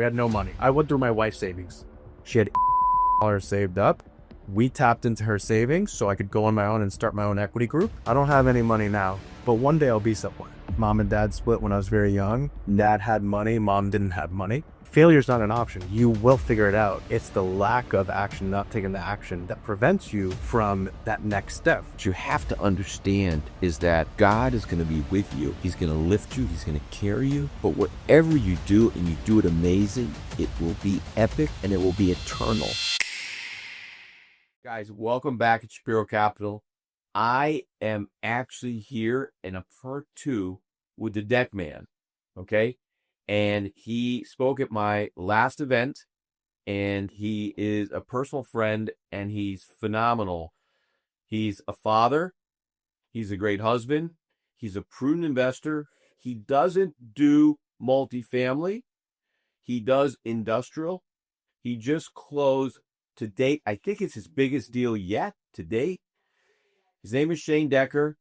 We had no money. I went through my wife's savings. She had dollars saved up. We tapped into her savings so I could go on my own and start my own equity group. I don't have any money now, but one day I'll be somewhere. Mom and dad split when I was very young. Dad had money, mom didn't have money. Failure's not an option. You will figure it out. It's the lack of action, not taking the action, that prevents you from that next step. What you have to understand is that God is going to be with you. He's going to lift you. He's going to carry you. But whatever you do, and you do it amazing, it will be epic and it will be eternal. Guys, welcome back at Shapiro Capital. I am actually here in a part 2 with the Deck Man, okay? And he spoke at my last event, and he is a personal friend, and he's phenomenal. He's a father. He's a great husband. He's a prudent investor. He doesn't do multifamily. He does industrial. He just closed to date. I think it's his biggest deal yet to date. His name is Shane Decker.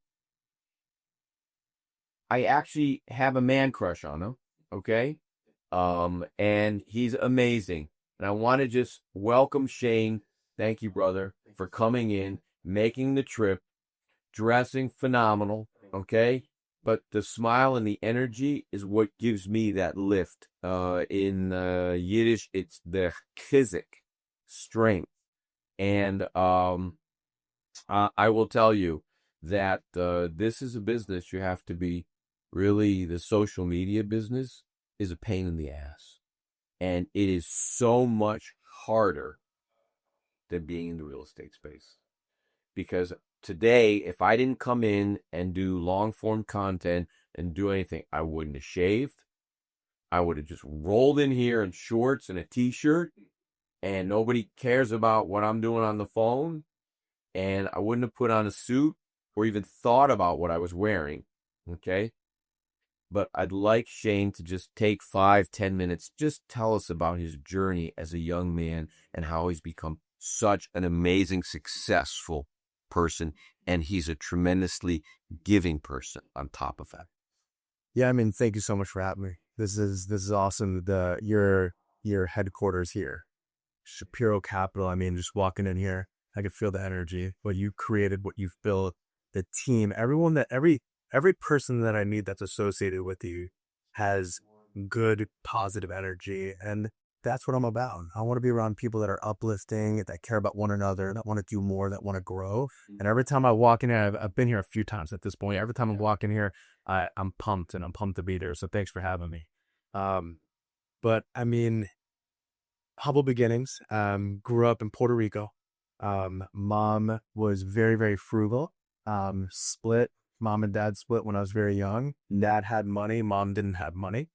I actually have a man crush on him, okay? And he's amazing. And I want to just welcome Shane. Thank you, brother, for coming in, making the trip, dressing phenomenal, okay? But the smile and the energy is what gives me that lift. In Yiddish, it's the chizik, strength. And I will tell you that this is a business you have to be really, the social media business is a pain in the ass. And it is so much harder than being in the real estate space. Because today, if I didn't come in and do long form content and do anything, I wouldn't have shaved. I would have just rolled in here in shorts and a t-shirt, and nobody cares about what I'm doing on the phone. And I wouldn't have put on a suit or even thought about what I was wearing. Okay. But I'd like Shane to just take 5-10 minutes, just tell us about his journey as a young man and how he's become such an amazing, successful person. And he's a tremendously giving person on top of that. Yeah, I mean, thank you so much for having me. This is awesome. Your headquarters here, Shapiro Capital. I mean, just walking in here, I could feel the energy, what you created, what you've built, the team, every person that I meet that's associated with you has good, positive energy. And that's what I'm about. I want to be around people that are uplifting, that care about one another, that want to do more, that want to grow. And every time I walk in here, I've been here a few times at this point. Every time I'm walking here, I'm pumped, and I'm pumped to be there. So thanks for having me. But I mean, humble beginnings. Grew up in Puerto Rico. Mom was very, very frugal. Mom and dad split when I was very young. Dad had money. Mom didn't have money.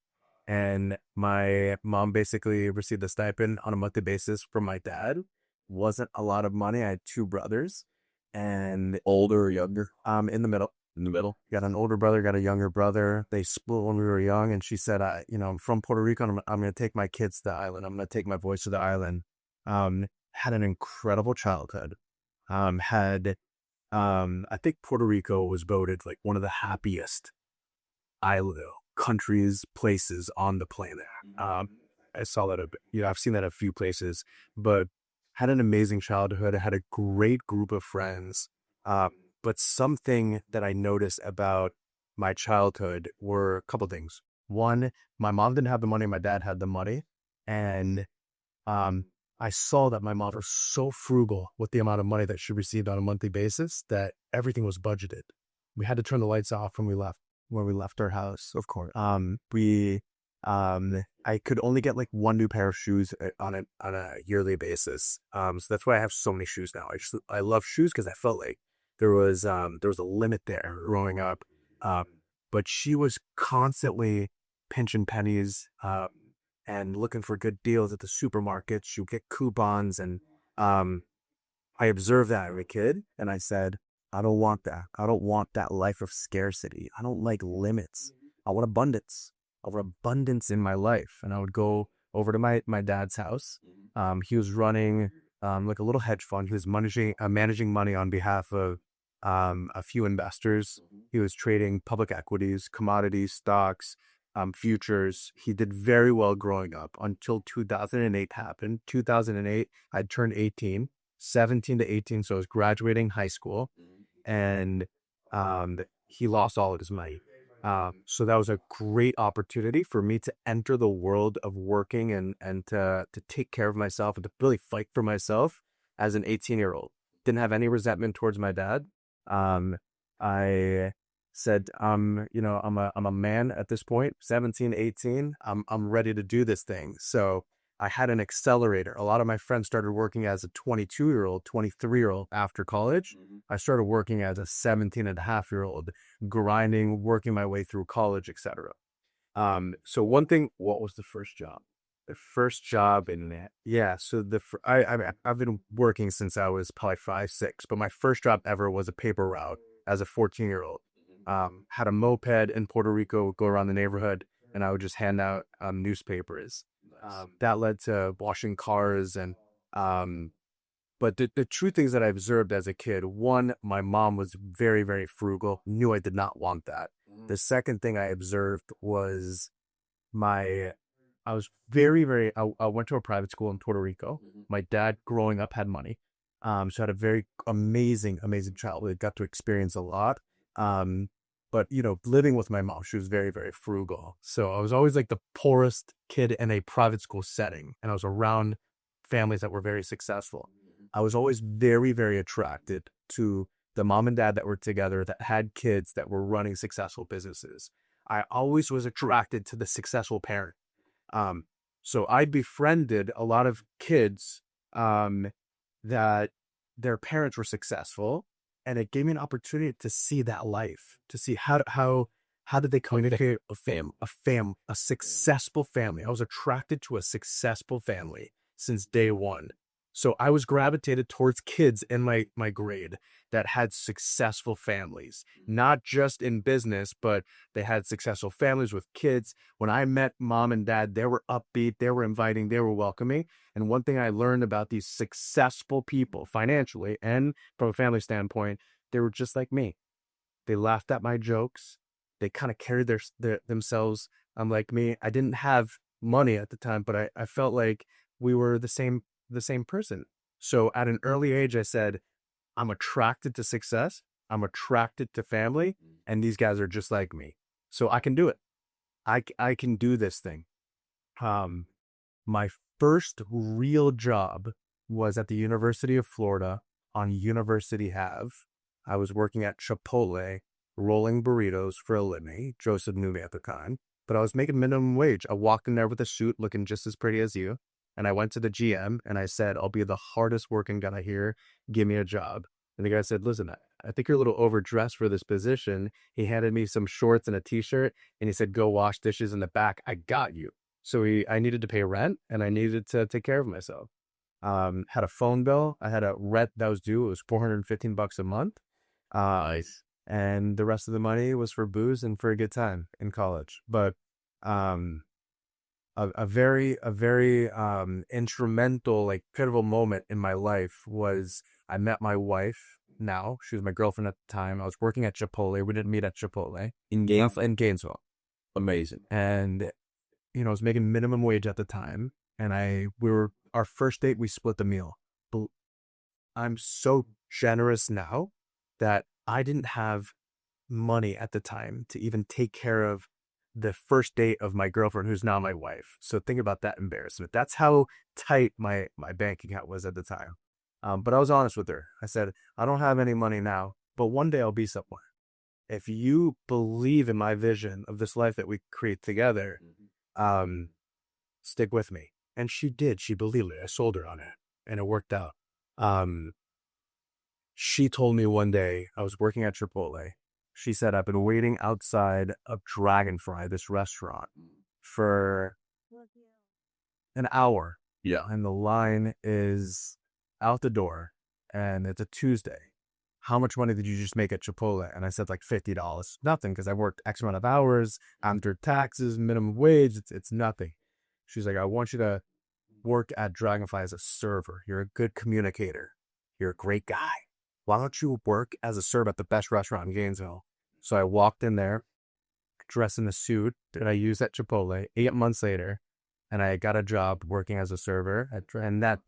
And my mom basically received a stipend on a monthly basis from my dad. Wasn't a lot of money. I had 2 brothers. And Older or younger? in the middle. In the middle? Got an older brother, got a younger brother. They split when we were young. And she said, I'm from Puerto Rico. And I'm going to take my kids to the island. I'm going to take my boys to the island. Had an incredible childhood. I think Puerto Rico was voted like one of the happiest countries, places on the planet. I saw that I've seen that a few places, but had an amazing childhood. I had a great group of friends. But something that I noticed about my childhood were a couple things. One, my mom didn't have the money. My dad had the money. And I saw that my mom was so frugal with the amount of money that she received on a monthly basis that everything was budgeted. We had to turn the lights off when we left our house, of course. I could only get like 1 new pair of shoes on a yearly basis. So that's why I have so many shoes now. I love shoes because I felt like there was a limit there growing up. But she was constantly pinching pennies, and looking for good deals at the supermarket. She would get coupons, and I observed that as a kid, and I said, I don't want that. I don't want that life of scarcity. I don't like limits. I want abundance. I want abundance in my life. And I would go over to my dad's house. He was running like a little hedge fund. He was managing money on behalf of a few investors. He was trading public equities, commodities, stocks, futures. He did very well growing up until 2008 happened. 2008, I turned 18, 17 to 18. So I was graduating high school, and he lost all of his money. So that was a great opportunity for me to enter the world of working and to take care of myself and to really fight for myself as an 18-year-old. Didn't have any resentment towards my dad. Um, I said, I'm a man at this point, 17, 18. I'm ready to do this thing. So I had an accelerator. A lot of my friends started working as a 22-year-old, 23-year-old after college. I started working as a 17 and a half year old, grinding, working my way through college, etc. So one thing, what was the first job? The first job in that, yeah. So I've been working since I was probably 5, 6, but my first job ever was a paper route as a 14-year-old. Had a moped in Puerto Rico, go around the neighborhood, and I would just hand out newspapers. That led to washing cars and but the true things that I observed as a kid, one, my mom was very, very frugal, knew I did not want that. The second thing I observed was my, I was very, very, I went to a private school in Puerto Rico. My dad growing up had money. So I had a very amazing, amazing childhood, got to experience a lot. But living with my mom, she was very, very frugal. So I was always like the poorest kid in a private school setting. And I was around families that were very successful. I was always very, very attracted to the mom and dad that were together, that had kids, that were running successful businesses. I always was attracted to the successful parent. Um, so I befriended a lot of kids that their parents were successful, and it gave me an opportunity to see that life, to see how did they communicate a successful family. I was attracted to a successful family since day one. So I was gravitated towards kids in my grade that had successful families, not just in business, but they had successful families with kids. When I met mom and dad, they were upbeat, they were inviting, they were welcoming. And one thing I learned about these successful people financially and from a family standpoint, they were just like me. They laughed at my jokes. They kind of carried themselves like me. I didn't have money at the time, but I felt like we were the same person. So at an early age, I said, I'm attracted to success. I'm attracted to family, and these guys are just like me. So I can do it. I can do this thing. Um, my first real job was at the University of Florida on University Ave. I was working at Chipotle, rolling burritos for a living. Joseph knew me at the time, but I was making minimum wage. I walked in there with a suit looking just as pretty as you. And I went to the GM and I said, I'll be the hardest working guy here. Give me a job. And the guy said, listen, I think you're a little overdressed for this position. He handed me some shorts and a t-shirt and he said, go wash dishes in the back. I got you. So I needed to pay rent and I needed to take care of myself. Had a phone bill. I had a rent that was due. It was $415 a month. Nice. And the rest of the money was for booze and for a good time in college. But um, a very instrumental, like pivotal moment in my life was I met my wife. Now she was my girlfriend at the time. I was working at Chipotle. We didn't meet at Chipotle in Gainesville, Amazing. and I was making minimum wage at the time. And we were our first date. We split the meal. But I'm so generous now that I didn't have money at the time to even take care of the first date of my girlfriend, who's now my wife. So think about that embarrassment. That's how tight my bank account was at the time. But I was honest with her. I said, I don't have any money now, but one day I'll be somewhere. If you believe in my vision of this life that we create together, stick with me. And she did. She believed it. I sold her on it, and it worked out. She told me one day, I was working at Chipotle. She said, I've been waiting outside of Dragonfly, this restaurant, for an hour. Yeah. And the line is out the door, and it's a Tuesday. How much money did you just make at Chipotle? And I said like $50. Nothing, because I worked X amount of hours after taxes, minimum wage. It's nothing. She's like, I want you to work at Dragonfly as a server. You're a good communicator. You're a great guy. Why don't you work as a server at the best restaurant in Gainesville? So I walked in there, dressed in the suit that I used at Chipotle 8 months later, and I got a job working as a server. And that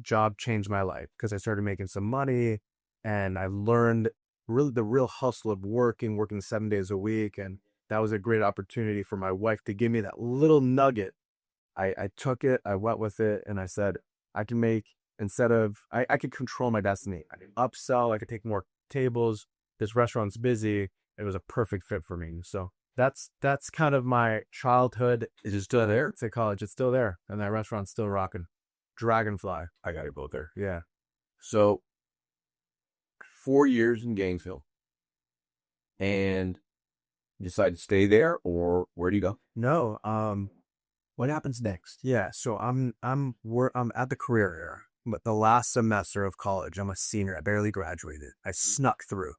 job changed my life because I started making some money, and I learned really the real hustle of working 7 days a week. And that was a great opportunity for my wife to give me that little nugget. I took it, I went with it, and I said, I can make, I could control my destiny. I could upsell, I could take more tables. This restaurant's busy. It was a perfect fit for me. So that's kind of my childhood. Is it still there? To college, it's still there, and that restaurant's still rocking. Dragonfly. I got to go there. Yeah. So 4 years in Gainesville, and you decide to stay there, or where do you go? No. What happens next? Yeah. So I'm at the career era, but the last semester of college, I'm a senior. I barely graduated. I snuck through.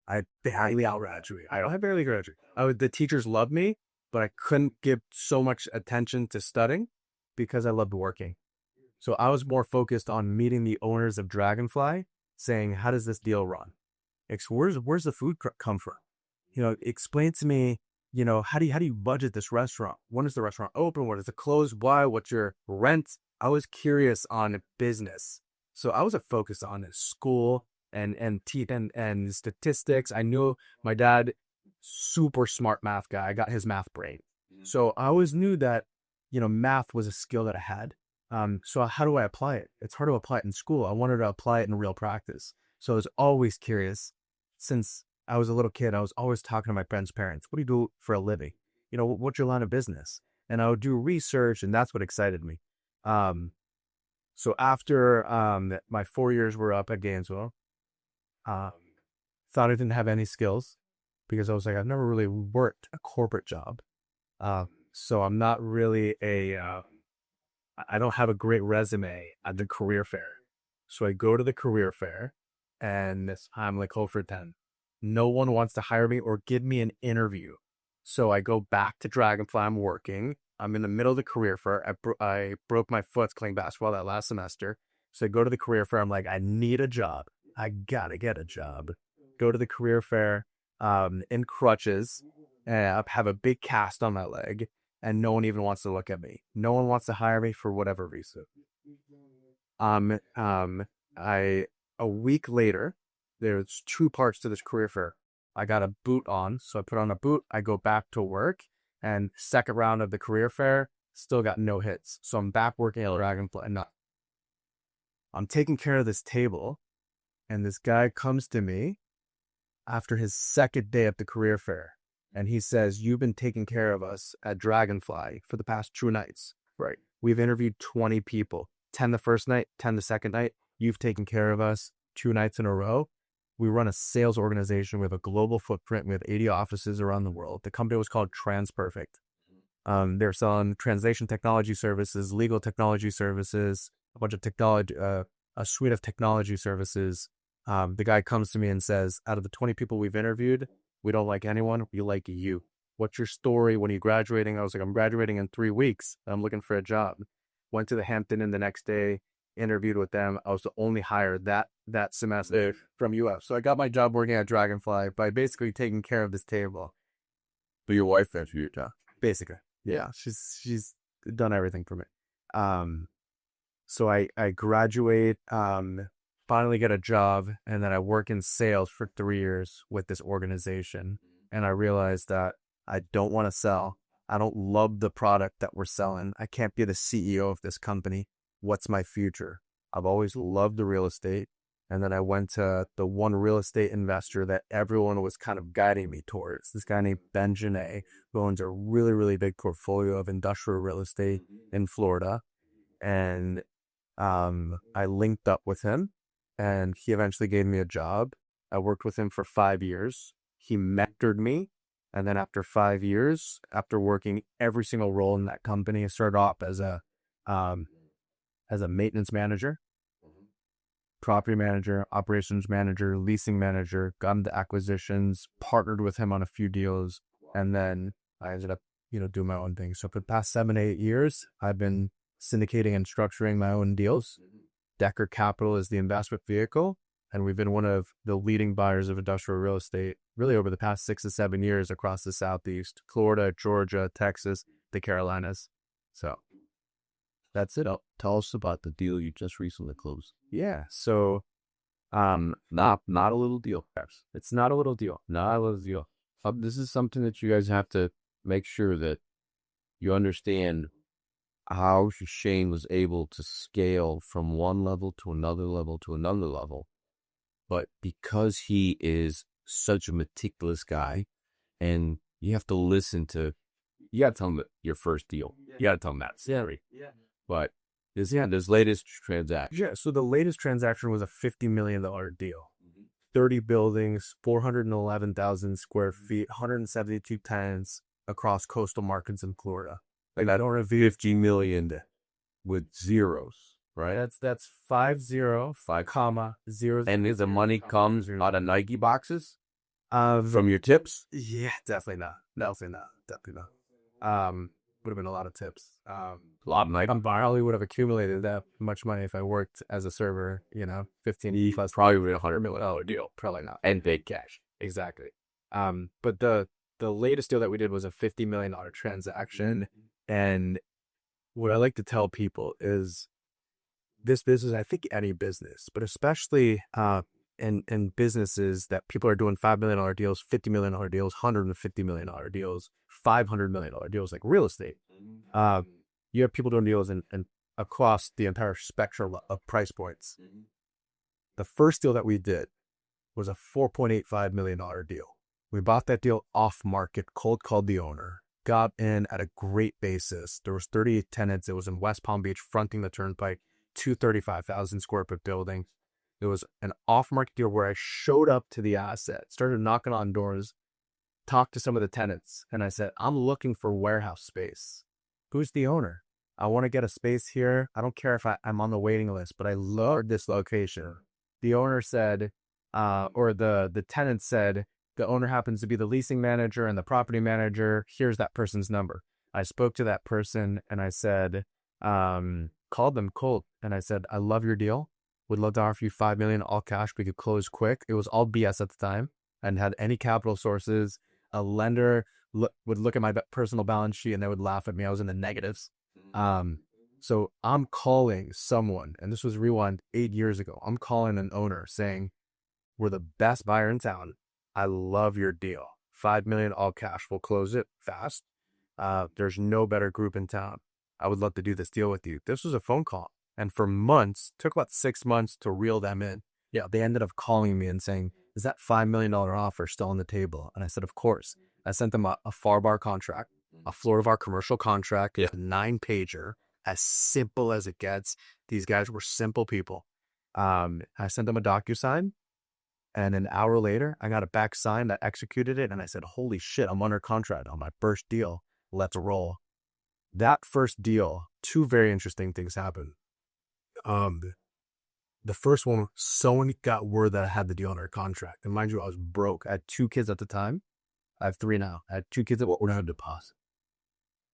I barely outgraduated. I barely graduated. The teachers loved me, but I couldn't give so much attention to studying because I loved working. So I was more focused on meeting the owners of Dragonfly, saying, "How does this deal run? Where's the food come from? Explain to me. How do you budget this restaurant? When is the restaurant open? What is it closed? Why? What's your rent?" I was curious on business, so I was focused on school and statistics. I knew my dad, super smart math guy. I got his math brain, so I always knew that math was a skill that I had. So how do I apply it? It's hard to apply it in school. I wanted to apply it in real practice. So I was always curious. Since I was a little kid, I was always talking to my friends' parents. What do you do for a living? What's your line of business? And I would do research, and that's what excited me. So after my 4 years were up at Gainesville, thought I didn't have any skills because I was like, I've never really worked a corporate job. So I'm not really I don't have a great resume at the career fair. So I go to the career fair, and I'm like 0 for 10. No one wants to hire me or give me an interview. So I go back to Dragonfly. I'm working. I'm in the middle of the career fair. I broke my foot playing basketball that last semester. So I go to the career fair. I'm like, I need a job. I gotta get a job. Go to the career fair in crutches. I have a big cast on my leg, and no one even wants to look at me. No one wants to hire me for whatever reason. A week later, there's 2 parts to this career fair. I got a boot on, so I put on a boot. I go back to work, and second round of the career fair, still got no hits. So I'm back working at Dragonfly. I'm taking care of this table, and this guy comes to me after his second day at the career fair, and he says, "You've been taking care of us at Dragonfly for the past 2 nights." Right. We've interviewed 20 people, 10 the first night, 10 the second night. You've taken care of us 2 nights in a row. We run a sales organization. We have a global footprint. We have 80 offices around the world. The company was called TransPerfect. They're selling translation technology services, legal technology services, a bunch of technology, a suite of technology services. The guy comes to me and says, out of the 20 people we've interviewed, we don't like anyone. We like you. What's your story? When are you graduating? I was like, I'm graduating in 3 weeks. I'm looking for a job. Went to the Hampton Inn the next day, interviewed with them. I was the only hire that semester from UF. So I got my job working at Dragonfly by basically taking care of this table. But your wife answered your job. Basically. Yeah. She's done everything for me. So I graduate, finally get a job, and then I work in sales for 3 years with this organization. And I realized that I don't want to sell. I don't love the product that we're selling. I can't be the CEO of this company. What's my future? I've always loved the real estate. And then I went to the one real estate investor that everyone was kind of guiding me towards. This guy named Ben Genet, who owns a really, really big portfolio of industrial real estate in Florida. And I linked up with him, and he eventually gave me a job. I worked with him for 5 years. He mentored me. And then after 5 years, after working every single role in that company, I started off as a maintenance manager, property manager, operations manager, leasing manager, got into acquisitions, partnered with him on a few deals, and then I ended up, doing my own thing. So for the past 7, 8 years, I've been syndicating and structuring my own deals. Decker Capital is the investment vehicle, And we've been one of the leading buyers of industrial real estate really over the past 6 to 7 years across the Southeast, Florida, Georgia, Texas, the Carolinas. So that's it. Tell us about the deal you just recently closed. Yeah. So Not a little deal, perhaps. it's not a little deal. Not a little deal. This is something that you guys have to make sure that you understand how Shane was able to scale from one level to another level to another level. But because he is such a meticulous guy, and you have to listen to, you got to tell him your first deal. You got to tell him that story. Yeah. But this latest transaction. Yeah. So the latest transaction was a $50 million deal. 30 buildings, 411,000 square feet, 172 tenants across coastal markets in Florida. Like, I don't have 50 million with zeros, right? That's 5 comma 0. And the money comes out of Nike boxes From from your tips. yeah, definitely not. Definitely not. Would have been a lot of tips. A lot of Nike. I probably would have accumulated that much money if I worked as a server, 15 plus. Probably with $100 million deal. Probably not. And big cash. Exactly. But the latest deal that we did was a $50 million transaction. And what I like to tell people is this business, I think any business, but especially in businesses that people are doing $5 million deals, $50 million deals, $150 million deals, $500 million deals, like real estate. You have people doing deals and across the entire spectrum of price points. The first deal that we did was a $4.85 million deal. We bought that deal off market, cold called the owner, got in at a great basis. There was 38 tenants. It was in West Palm Beach, fronting the turnpike, 235,000 square foot building. It was an off-market deal where I showed up to the asset, started knocking on doors, talked to some of the tenants, and I said, I'm looking for warehouse space. Who's the owner? I want to get a space here. I don't care if I'm on the waiting list, but I love this location. The owner said, or the tenant said, the owner happens to be the leasing manager and the property manager. Here's that person's number. I spoke to that person and I said, called them cold. And I said, I love your deal. Would love to offer you $5 million all cash. We could close quick. It was all BS at the time. I hadn't had any capital sources. A lender would look at my personal balance sheet and they would laugh at me. I was in the negatives. So I'm calling someone, and this was rewind 8 years ago. I'm calling an owner saying, we're the best buyer in town. I love your deal. $5 million all cash. We'll close it fast. There's no better group in town. I would love to do this deal with you. This was a phone call. And for months, took about 6 months to reel them in. Yeah, they ended up calling me and saying, is that $5 million offer still on the table? And I said, of course. I sent them a FAR bar contract, a Florida VAR commercial contract, a 9-pager, as simple as it gets. These guys were simple people. I sent them a DocuSign. And an hour later, I got it back signed. I executed it. And I said, holy shit, I'm under contract on my first deal. Let's roll. That first deal, 2 very interesting things happened. The first one, someone got word that I had the deal under contract. And mind you, I was broke. I had 2 kids at the time. I have 3 now. I had 2 kids that were on a deposit.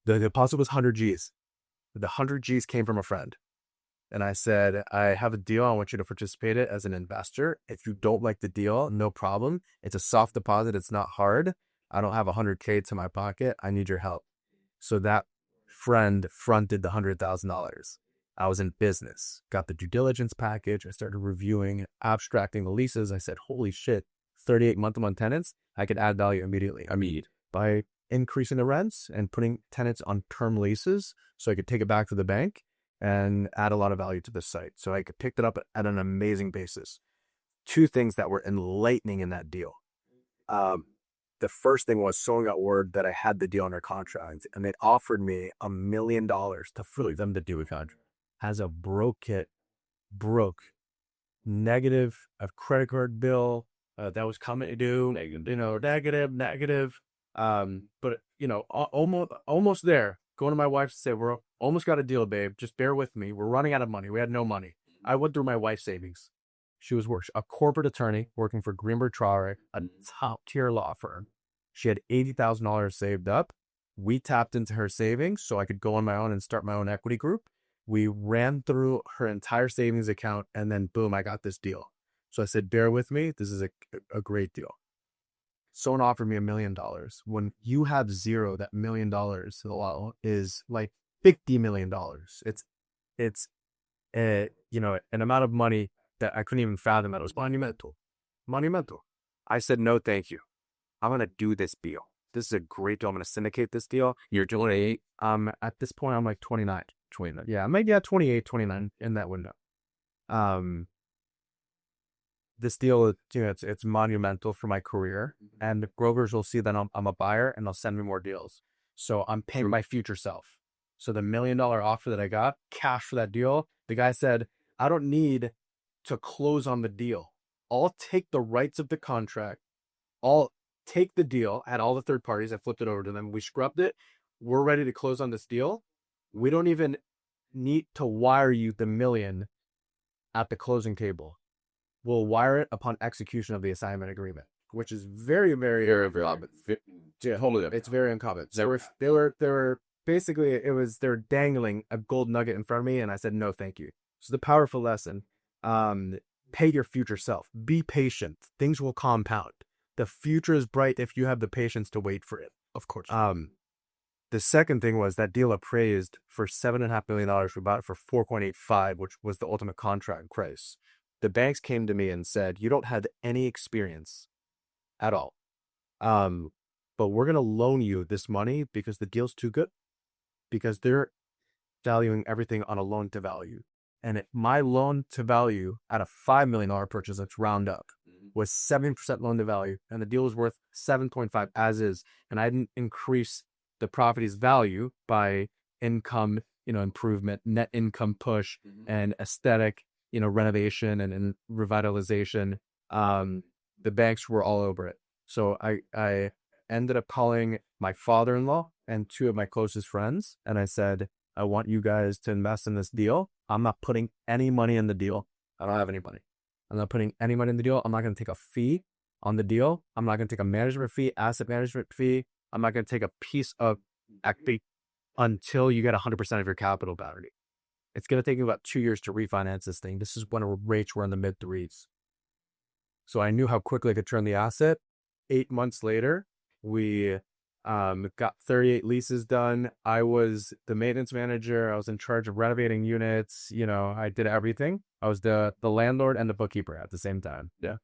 The deposit was 100 G's. The 100 G's came from a friend. And I said, I have a deal. I want you to participate in it as an investor. If you don't like the deal, no problem. It's a soft deposit. It's not hard. I don't have $100K to my pocket. I need your help. So that friend fronted the $100,000. I was in business, got the due diligence package. I started reviewing, abstracting the leases. I said, holy shit, 38 month-to-month tenants. I could add value immediately. By increasing the rents and putting tenants on term leases so I could take it back to the bank and add a lot of value to the site. So I could pick it up at an amazing basis. 2 things that were enlightening in that deal. The first thing was someone got word that I had the deal under contract and they offered me $1 million to fully them to do a contract. As a broke negative, a credit card bill that was coming due, negative. But almost there. Going to my wife to say, we're almost got a deal, babe. Just bear with me. We're running out of money. We had no money. I went through my wife's savings. She was a corporate attorney working for Greenberg Traurig, a top tier law firm. She had $80,000 saved up. We tapped into her savings so I could go on my own and start my own equity group. We ran through her entire savings account and then boom, I got this deal. So I said, bear with me. This is a great deal. Someone offered me $1 million. When you have zero, that $1 million is like $50 million. It's an amount of money that I couldn't even fathom. It was monumental. I said, no, thank you. I'm going to do this deal. This is a great deal. I'm going to syndicate this deal. You're 28. At this point, I'm like 29. 29. Yeah, maybe at 28, 29 in that window. This deal, it's monumental for my career, and Grover's will see that I'm a buyer, and they'll send me more deals. So I'm paying my future self. So the $1 million offer that I got, cash for that deal, the guy said, I don't need to close on the deal. I'll take the rights of the contract. I'll take the deal, had all the third parties. I flipped it over to them. We scrubbed it. We're ready to close on this deal. We don't even need to wire you the $1 million at the closing table. We'll wire it upon execution of the assignment agreement, which is very, very, it's very uncommon. So they were basically, they're dangling a gold nugget in front of me, and I said, no, thank you. So the powerful lesson, pay your future self. Be patient. Things will compound. The future is bright if you have the patience to wait for it. Of course. The second thing was that deal appraised for $7.5 million. We bought it for 4.85, which was the ultimate contract price. The banks came to me and said, you don't have any experience at all. But we're going to loan you this money because the deal's too good, because they're valuing everything on a loan to value. And my loan to value at a $5 million purchase, let's round up, was 7% loan to value. And the deal was worth 7.5 as is. And I didn't increase the property's value by income, improvement, net income push, and aesthetic, renovation and revitalization. The banks were all over it. So I ended up calling my father-in-law and two of my closest friends. And I said, I want you guys to invest in this deal. I'm not putting any money in the deal. I don't have any money. I'm not putting any money in the deal. I'm not going to take a fee on the deal. I'm not going to take a management fee, asset management fee. I'm not going to take a piece of equity until you get 100% of your capital battery. It's going to take me about 2 years to refinance this thing. This is when rates were in the mid threes. So I knew how quickly I could turn the asset. 8 months later, we got 38 leases done. I was the maintenance manager. I was in charge of renovating units. I did everything. I was the landlord and the bookkeeper at the same time. Yeah.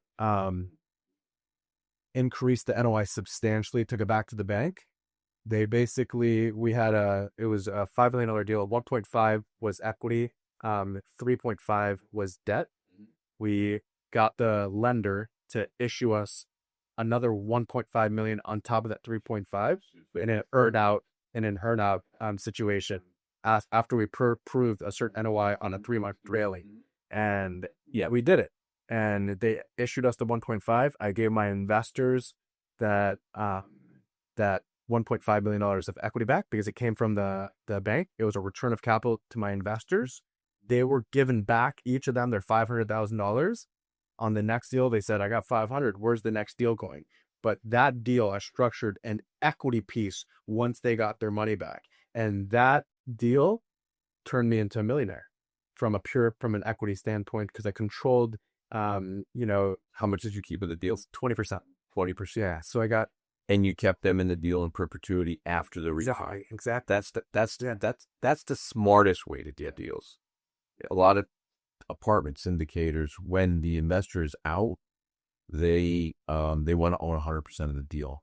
Increased the NOI substantially, took it back to the bank. They basically, it was a $5 million deal. 1.5 was equity. 3.5 was debt. We got the lender to issue us another 1.5 million on top of that 3.5 in an earn-out situation after we proved a certain NOI on a 3-month trailing. And yeah, we did it. And they issued us the 1.5. I gave my investors that $1.5 million of equity back because it came from the bank. It was a return of capital to my investors. They were given back, each of them, their $500,000. On the next deal, they said, I got 500. Where's the next deal going? But that deal, I structured an equity piece once they got their money back. And that deal turned me into a millionaire from an equity standpoint, because I controlled, how much did you keep of the deal? 20%. 40%. Yeah. So I got, and you kept them in the deal in perpetuity after the refi. Exactly. That's the smartest way to get deals. A lot of apartment syndicators, when the investor is out, they want to own 100% of the deal.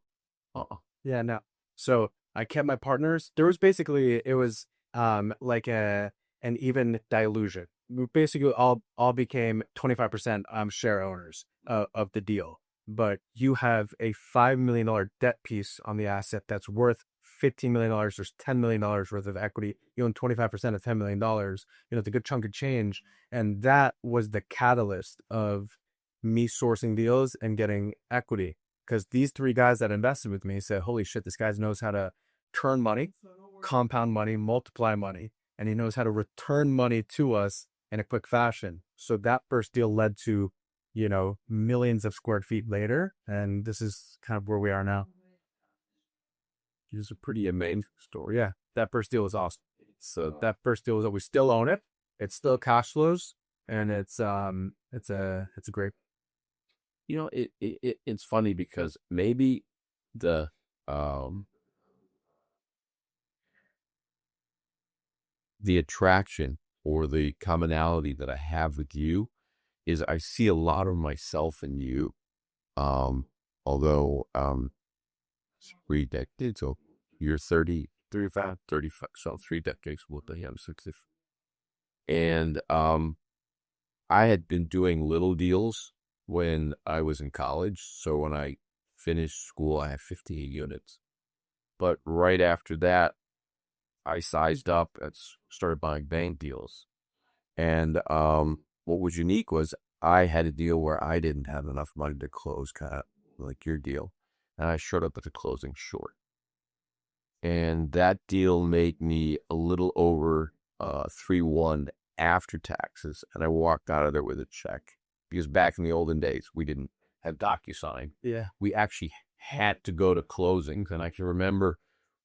Yeah, no. So I kept my partners. There was basically, it was like an even dilution. We basically all became 25% share owners of the deal. But you have a $5 million debt piece on the asset that's worth $15 million. There's $10 million worth of equity. You own 25% of $10 million. It's a good chunk of change. And that was the catalyst of me sourcing deals and getting equity. Because these three guys that invested with me said, holy shit, this guy knows how to turn money, compound money, multiply money, and he knows how to return money to us in a quick fashion. So that first deal led to, millions of square feet later. And this is kind of where we are now. It's a pretty amazing story. Yeah, that first deal was awesome. So that first deal was that we still own it. It still cash flows, and it's a great. it's funny because maybe the um the attraction or the commonality that I have with you is I see a lot of myself in you. Um, although 3 decades, so you're 30, 35, 35, so 3 decades, what the hell, 60. And I had been doing little deals when I was in college. So when I finished school, I had 58 units. But right after that, I sized up and started buying bank deals. And what was unique was I had a deal where I didn't have enough money to close, kind of like your deal. And I showed up at the closing short. And that deal made me a little over 3-1 after taxes. And I walked out of there with a check because back in the olden days, we didn't have DocuSign. Yeah. We actually had to go to closings. And I can remember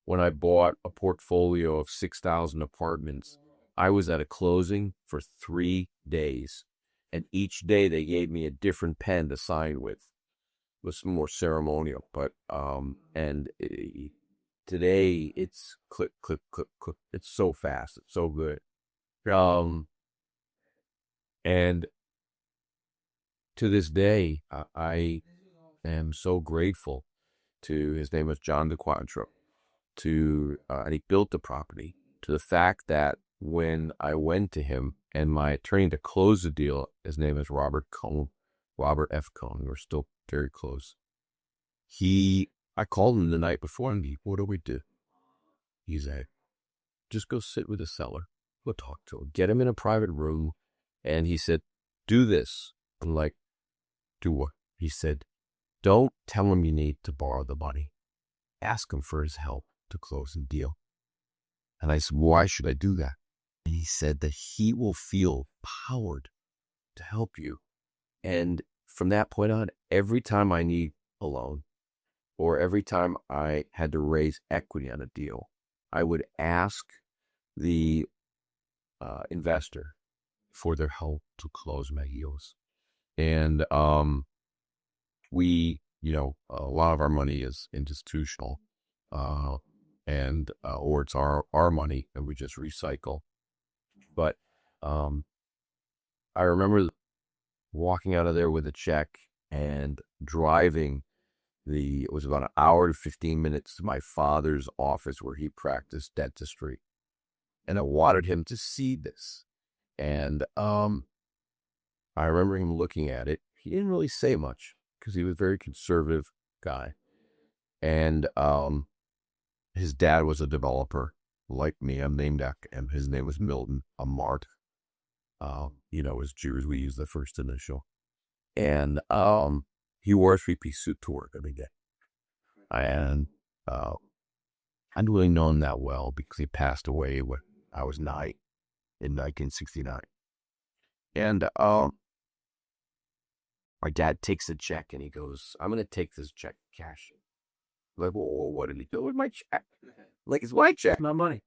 when I bought a portfolio of 6,000 apartments, I was at a closing for 3 days. And each day they gave me a different pen to sign with. It was more ceremonial. But, today it's click, click, click, click. It's so fast. It's so good. And to this day, I am so grateful to his name was John DeQuatro and he built the property, to the fact that when I went to him and my attorney to close the deal, his name is Robert Cohn, Robert F. Cohn. We're still very close. I called him the night before and what do we do? He said, just go sit with the seller. Go talk to him. Get him in a private room. And he said, do this. I'm like, do what? He said, don't tell him you need to borrow the money. Ask him for his help to close the deal. And I said, why should I do that? And he said that he will feel powered to help you. And from that point on, every time I need a loan or every time I had to raise equity on a deal, I would ask the investor for their help to close my deals. And a lot of our money is institutional, or it's our money and we just recycle. But I remember walking out of there with a check and driving it was about an hour to 15 minutes to my father's office where he practiced dentistry. And I wanted him to see this. And I remember him looking at it. He didn't really say much because he was a very conservative guy. And his dad was a developer like me. I'm named after him. His name was Milton. I'm Mart. As Jews, we use the first initial. And he wore a 3-piece suit to work every day. And I didn't really know him that well because he passed away when I was 9 in 1969. And my dad takes the check and he goes, I'm going to take this check cash. I'm like, well, what did he do with my check? Like, it's my check, not money.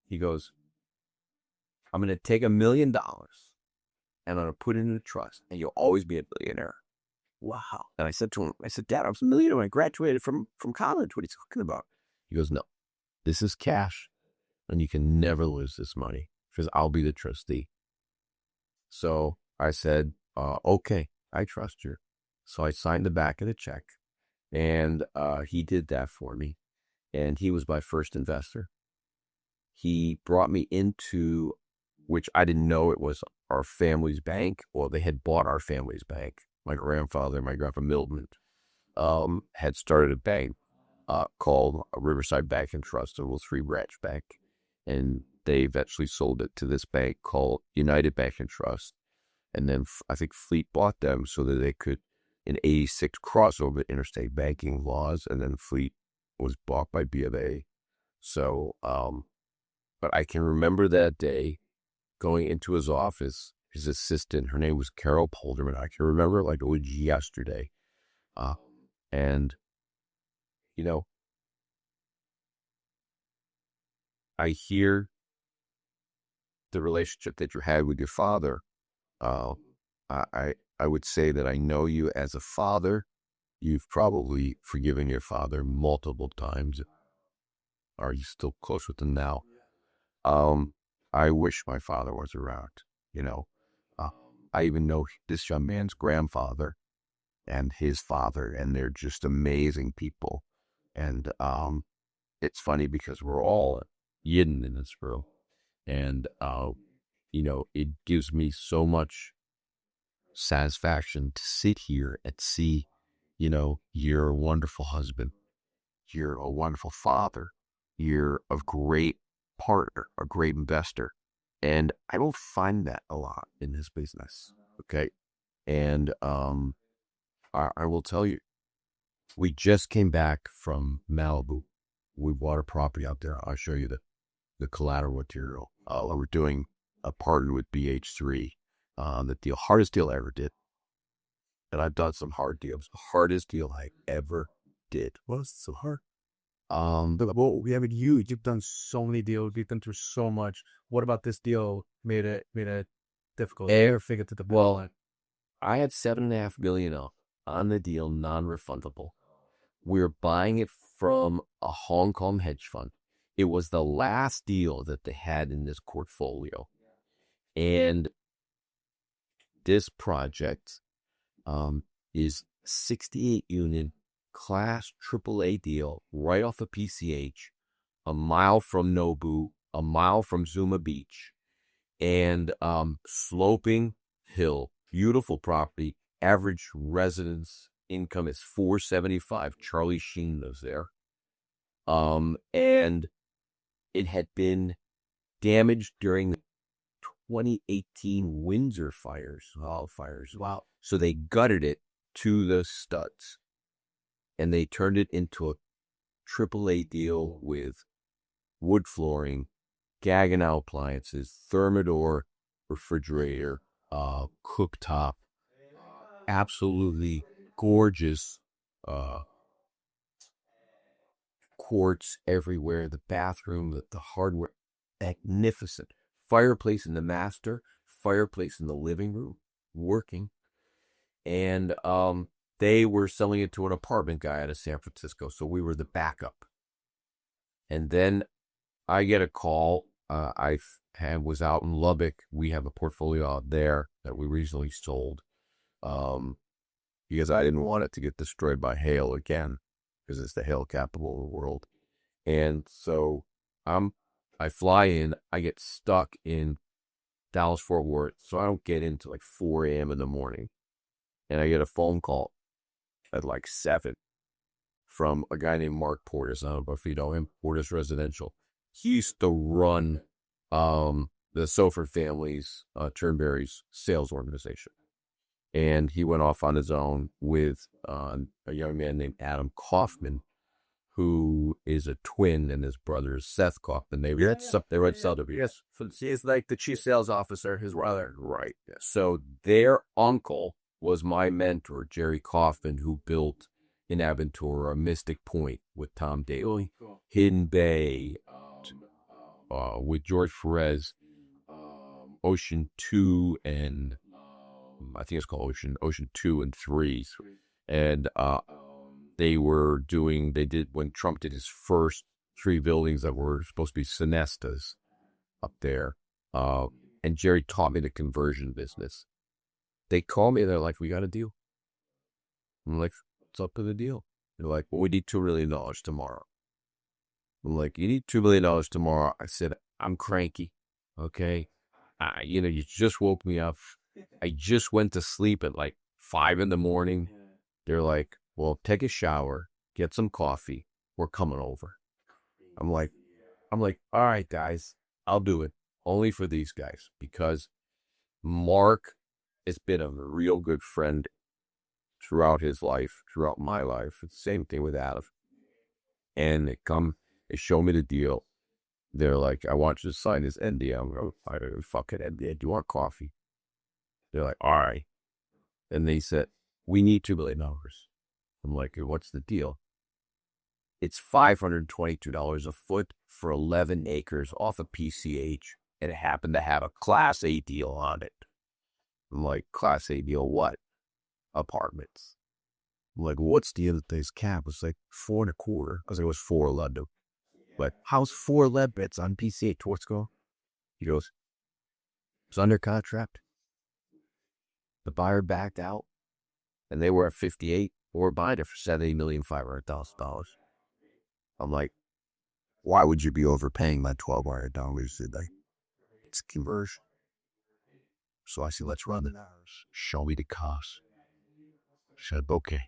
He goes, I'm going to take $1 million and I'm going to put it in a trust and you'll always be a billionaire. Wow. And I said to him, Dad, I was a millionaire when I graduated from college. What are you talking about? He goes, no, this is cash and you can never lose this money because I'll be the trustee. So I said, okay, I trust you. So I signed the back of the check and he did that for me. And he was my first investor. He brought me into, which I didn't know it was our family's bank. Well, they had bought our family's bank. My grandfather, my grandpa Milton, had started a bank called Riverside Bank and Trust. It was a 3-branch bank. And they eventually sold it to this bank called United Bank and Trust. And then I think Fleet bought them so that they could, in 86, cross over interstate banking laws. And then Fleet was bought by B of A. So, but I can remember that day going into his office, his assistant, her name was Carol Polderman. I can remember like it was yesterday. And, I hear the relationship that you had with your father. I I would say that I know you as a father. You've probably forgiven your father multiple times. Are you still close with him now? Um, I wish my father was around, you know. Uh, I even know this young man's grandfather and his father, and they're just amazing people. And it's funny because we're all yin in this room. And, it gives me so much satisfaction to sit here and see, you're a wonderful husband. You're a wonderful father. You're a great partner, a great investor. And I don't find that a lot in this business. Okay. And I will tell you, we just came back from Malibu. We bought a property out there. I'll show you the collateral material. We're doing a partner with BH3. The deal, hardest deal I ever did. And I've done some hard deals. Hardest deal I ever did. Was so hard? But Well, yeah, but you've done so many deals. You've been through so much. What about this deal made it difficult? Air- Figure to the well, I had $7.5 million on the deal, non-refundable. We're buying it from a Hong Kong hedge fund. It was the last deal that they had in this portfolio. And this project is 68 unit class AAA deal right off of PCH, a mile from Nobu, a mile from Zuma Beach, and sloping hill, beautiful property. Average residence income is $475. Charlie Sheen lives there. And it had been damaged during the 2018 Windsor wildfires. Wow. So they gutted it to the studs, and they turned it into a AAA deal with wood flooring, Gaggenau appliances, Thermador refrigerator, cooktop, absolutely gorgeous, quartz everywhere, the bathroom, the hardware, magnificent. Fireplace in the master, fireplace in the living room, working. And they were selling it to an apartment guy out of San Francisco, so we were the backup. And then I get a call. Was out in Lubbock. We have a portfolio out there that we recently sold, because I didn't want it to get destroyed by hail again, because it's the hail capital of the world. And so I fly in. I get stuck in Dallas Fort Worth, so I don't get in till like 4 a.m. in the morning, and I get a phone call at like 7 from a guy named Mark Portis. I don't know if you know him. Portis Residential. He used to run the Sofer family's Turnberry's sales organization, and he went off on his own with a young man named Adam Kaufman, who is a twin, and his brother is Seth Kaufman. They read Sotheby's. Yes. So he's like the chief sales officer, his brother. Right. So their uncle was my mentor, Jerry Kaufman, who built in Aventura, Mystic Point with Tom Daly, Hidden Bay with George Perez, Ocean 2 and I think it's called Ocean 2 and 3. And they did when Trump did his first 3 buildings that were supposed to be Sinestas up there. And Jerry taught me the conversion business. They call me, they're like, we got a deal. I'm like, what's up with the deal? They're like, well, we need $2 million tomorrow. I'm like, you need $2 million tomorrow? I said, I'm cranky. Okay. You just woke me up. I just went to sleep at like 5 in the morning. They're like, well, take a shower, get some coffee. We're coming over. I'm like, all right, guys, I'll do it. Only for these guys, because Mark has been a real good friend throughout his life, throughout my life. It's the same thing with Adam. And they show me the deal. They're like, I want you to sign this NDA. I'm going, I don't fucking NDA. Do you want coffee? They're like, all right. And they said, we need $2 billion. I'm like, what's the deal? It's $522 a foot for 11 acres off of PCH. And it happened to have a Class A deal on it. I'm like, Class A deal what? apartments. I'm like, what's the other thing's cap? It's like 4.25. I was like, it was 4.11. But how's 4.11 bits on PCA Torts go? He goes, it's under contract. The buyer backed out, and they were at 58. We're buying it for $70,500,000. I'm like, why would you be overpaying my $1,200? It's conversion. So I said, let's run the numbers. Show me the cost. I said, okay.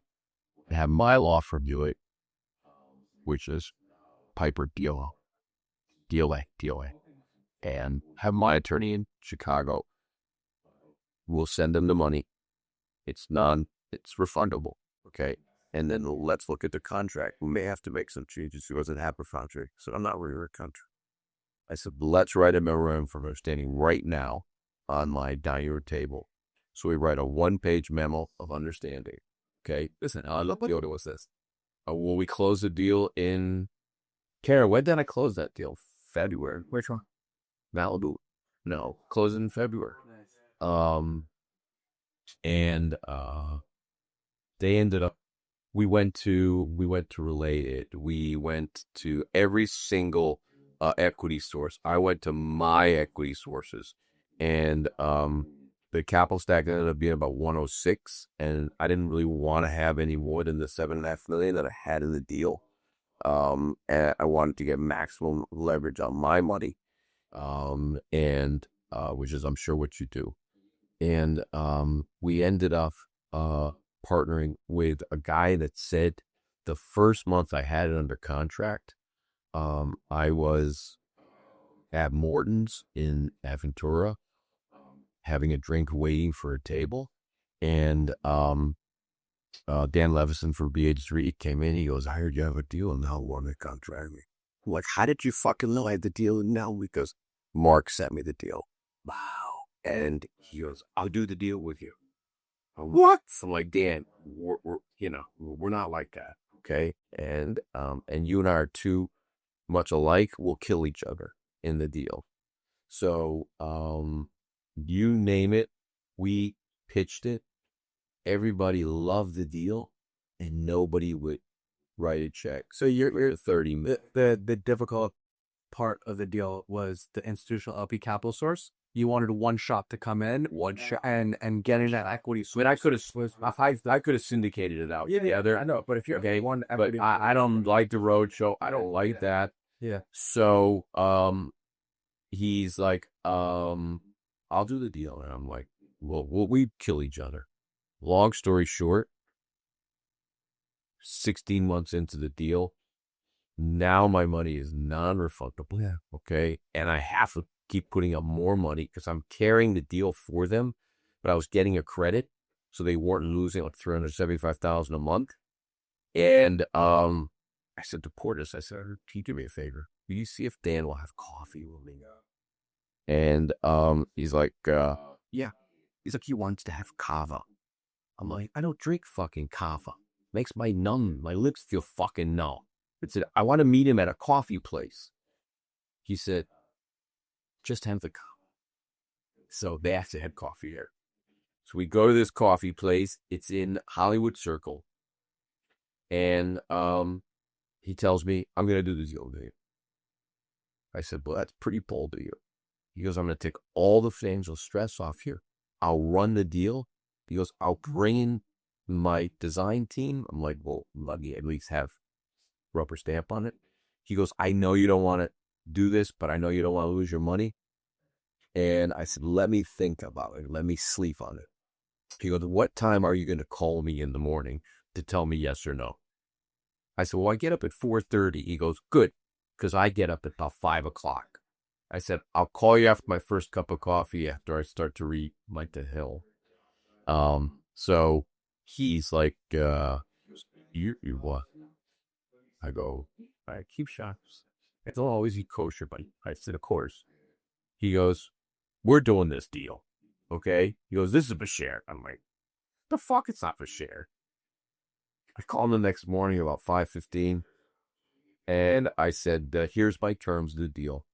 I have my law firm do it, which is Piper DOA. And have my attorney in Chicago. We'll send them the money. It's refundable. Okay. And then let's look at the contract. We may have to make some changes. It wasn't half a contract. So I'm not really a contract. I said, let's write a memorandum of understanding right now on my dining room table. So we write a 1-page memo of understanding. Okay. Listen, what deal was this? Will we close the deal in Karen? When did I close that deal? February. Which one? Malibu. No, close in February. And they ended up. We went to Related. We went to every single equity source. I went to my equity sources, and the capital stack ended up being about 106, and I didn't really want to have any more than the $7.5 million that I had in the deal. And I wanted to get maximum leverage on my money, and which is, I'm sure, what you do. And we ended up partnering with a guy that said the first month I had it under contract, I was at Morton's in Aventura having a drink waiting for a table. And Dan Levison from BH3 came in. He goes, I heard you have a deal and now want to contract me. I'm like, how did you fucking know I had the deal now? Because Mark sent me the deal. Wow. And he goes, I'll do the deal with you. What? I'm like, Dan, we're not like that. Okay. And you and I are too much alike. We'll kill each other in the deal. So, you name it, we pitched it. Everybody loved the deal, and nobody would write a check. So you're 30 million. the difficult part of the deal was the institutional LP capital source. You wanted one shop to come in, one shot, and getting that equity. I mean, I could have syndicated it out. Yeah, I know. But if you're okay, one, but I don't like the road show. I don't like that. Yeah. So he's like, I'll do the deal, and I'm like, well, we'd kill each other. Long story short, 16 months into the deal, now my money is non-refundable. Yeah. Okay, and I have to keep putting up more money because I'm carrying the deal for them, but I was getting a credit, so they weren't losing like $375,000 a month. And I said to Portis, I said, can you do me a favor? Will you see if Dan will have coffee with me? And he's like, yeah. He's like, he wants to have kava. I'm like, I don't drink fucking kava. Makes my lips feel fucking numb. I said, I want to meet him at a coffee place. He said, just have the kava. So they have to have coffee here. So we go to this coffee place. It's in Hollywood Circle. And he tells me, I'm going to do the deal with you. I said, well, that's pretty bold of you. He goes, I'm going to take all the financial stress off here. I'll run the deal. He goes, I'll bring in my design team. I'm like, well, let me at least have rubber stamp on it. He goes, I know you don't want to do this, but I know you don't want to lose your money. And I said, let me think about it. Let me sleep on it. He goes, what time are you going to call me in the morning to tell me yes or no? I said, well, I get up at 4:30. He goes, good, because I get up at about 5 o'clock. I said, I'll call you after my first cup of coffee after I start to read Mike the Hill. So he's like, you what? I go, I keep shots. It's always eat kosher, but I said, of course. He goes, we're doing this deal. Okay? He goes, this is a share. I'm like, the fuck, it's not for share. I call him the next morning about 5:15. And I said, here's my terms of the deal.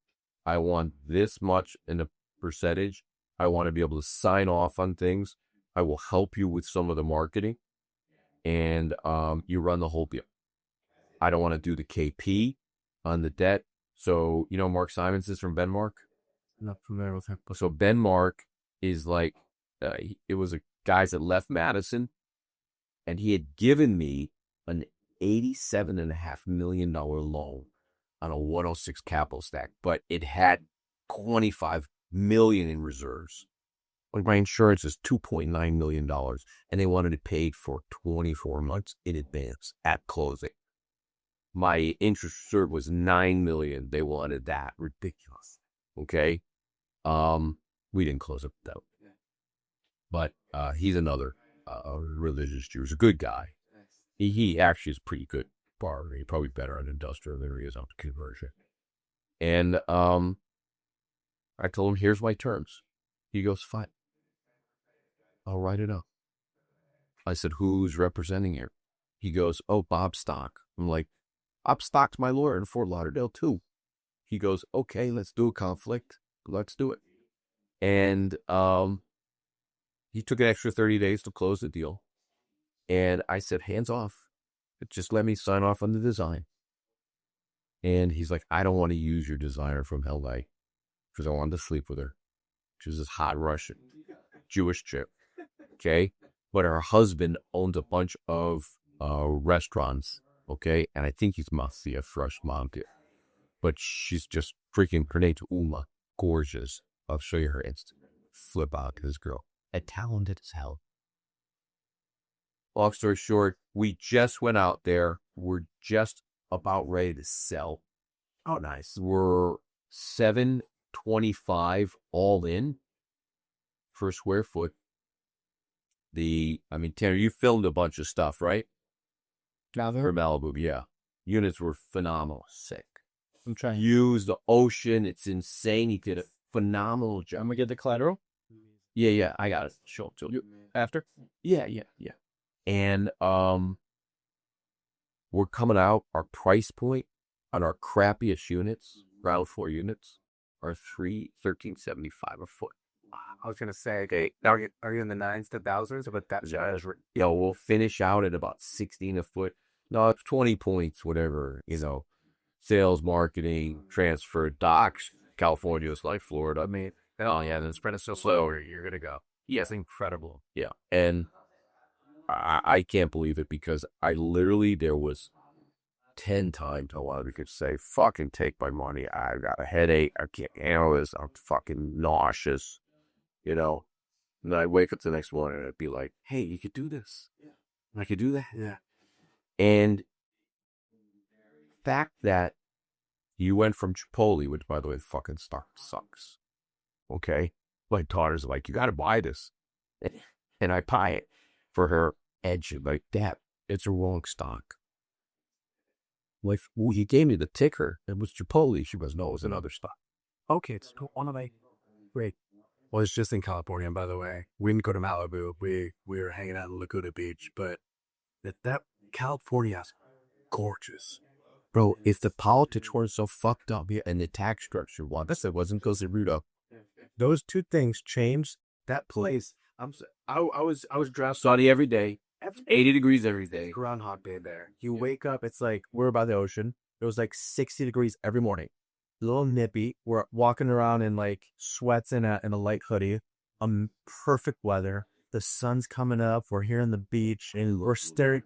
I want this much in a percentage. I want to be able to sign off on things. I will help you with some of the marketing, and you run the whole deal. I don't want to do the KP on the debt. So, you know, Mark Simons is from Benmark. Not familiar with him. So Benmark is like, it was a guys that left Madison, and he had given me an $87.5 million loan on a 106 capital stack, but it had $25 million in reserves. Like my insurance is $2.9 million, and they wanted it paid for 24 months in advance at closing. My interest reserve was $9 million. They wanted that. Ridiculous. Okay. We didn't close it though. But he's another religious Jew. He's a good guy. He actually is pretty good borrower. He's probably better on industrial than he is on conversion. And I told him, here's my terms. He goes, fine. I'll write it up. I said, who's representing here? He goes, oh, Bob Stock. I'm like, Bob Stock's my lawyer in Fort Lauderdale too. He goes, okay, let's do a conflict. Let's do it. And he took an extra 30 days to close the deal. And I said, hands off. Just let me sign off on the design. And he's like, I don't want to use your designer from LA because I wanted to sleep with her. She was this hot Russian, Jewish chick. Okay. But her husband owns a bunch of restaurants. Okay. And I think he's mafia, fresh mafia. But she's just freaking, her name's Uma. Gorgeous. I'll show you her Instagram. Flip out to this girl. And talented as hell. Long story short, we just went out there. We're just about ready to sell. Oh, nice. We're $725 all in per square foot. Tanner, you filmed a bunch of stuff, right? For Malibu, yeah. Units were phenomenal. Sick. I'm trying. Use the ocean. It's insane. He did a phenomenal job. I'm gonna get the collateral. Yeah, I got it. Show it to you. After? Yeah. And we're coming out. Our price point on our crappiest units, ground floor units, are $13.75 a foot. I was gonna say, okay, are you in the nines to thousands? But that we'll finish out at about 16 a foot. No, it's 20 points, whatever, sales, marketing, transfer, docks. California is like Florida. I mean, oh yeah, the spread is so slow, you're gonna go. Yes, incredible. Yeah, and I can't believe it because I literally, there was 10 times I wanted to say, fucking take my money. I got a headache. I can't handle this. I'm fucking nauseous, And I'd wake up the next morning and I'd be like, hey, you could do this. I could do that. Yeah. And the fact that you went from Chipotle, which by the way, fucking stock sucks. Okay. My daughter's like, you got to buy this. And I buy it for her edge like that. It's a wrong stock. Like, well, he gave me the ticker. It was Chipotle. She goes, no, it was another stock. Okay, it's one of my great. Well, it's just in California, by the way. We didn't go to Malibu. We were hanging out in Laguna Beach, but that California is gorgeous. Bro, if the politics weren't so fucked up and the tax structure, well, this it wasn't because of Rudo. Those two things changed that place. I was dressed sunny every day, 80 degrees every day. Groundhog Day there. You wake up, it's like we're by the ocean. It was like 60 degrees every morning. A little nippy. We're walking around in like sweats and a light hoodie. Perfect weather. The sun's coming up. We're here on the beach and we're staring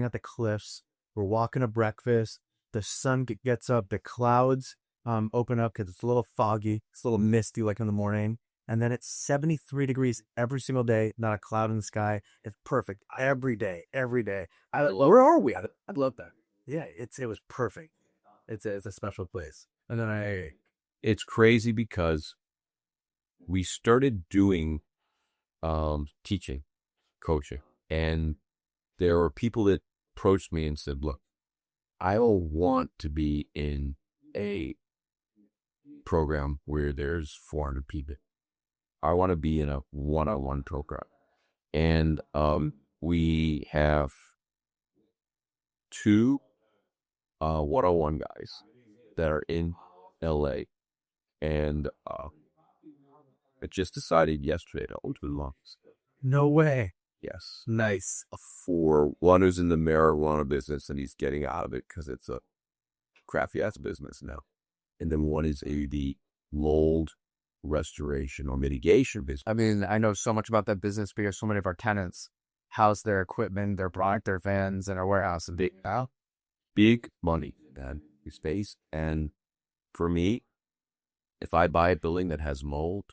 at the cliffs. We're walking to breakfast. The sun gets up. The clouds open up because it's a little foggy. It's a little misty like in the morning. And then it's 73 degrees every single day. Not a cloud in the sky. It's perfect every day. Where are we? I'd love that. Yeah, it was perfect. It's a special place. And then it's crazy because we started doing teaching, coaching, and there were people that approached me and said, look, I will want to be in a program where there's 400 people. I want to be in a one-on-one program. And we have 2 one-on-one guys that are in LA. And I just decided yesterday to open lungs. No way. Yes. Nice. For one who's in the marijuana business and he's getting out of it because it's a crappy ass business now. And then one is the mold restoration or mitigation business. I mean, I know so much about that business because so many of our tenants house their equipment, their product, their vans in our warehouse. And Big money, man, space. And for me, if I buy a building that has mold,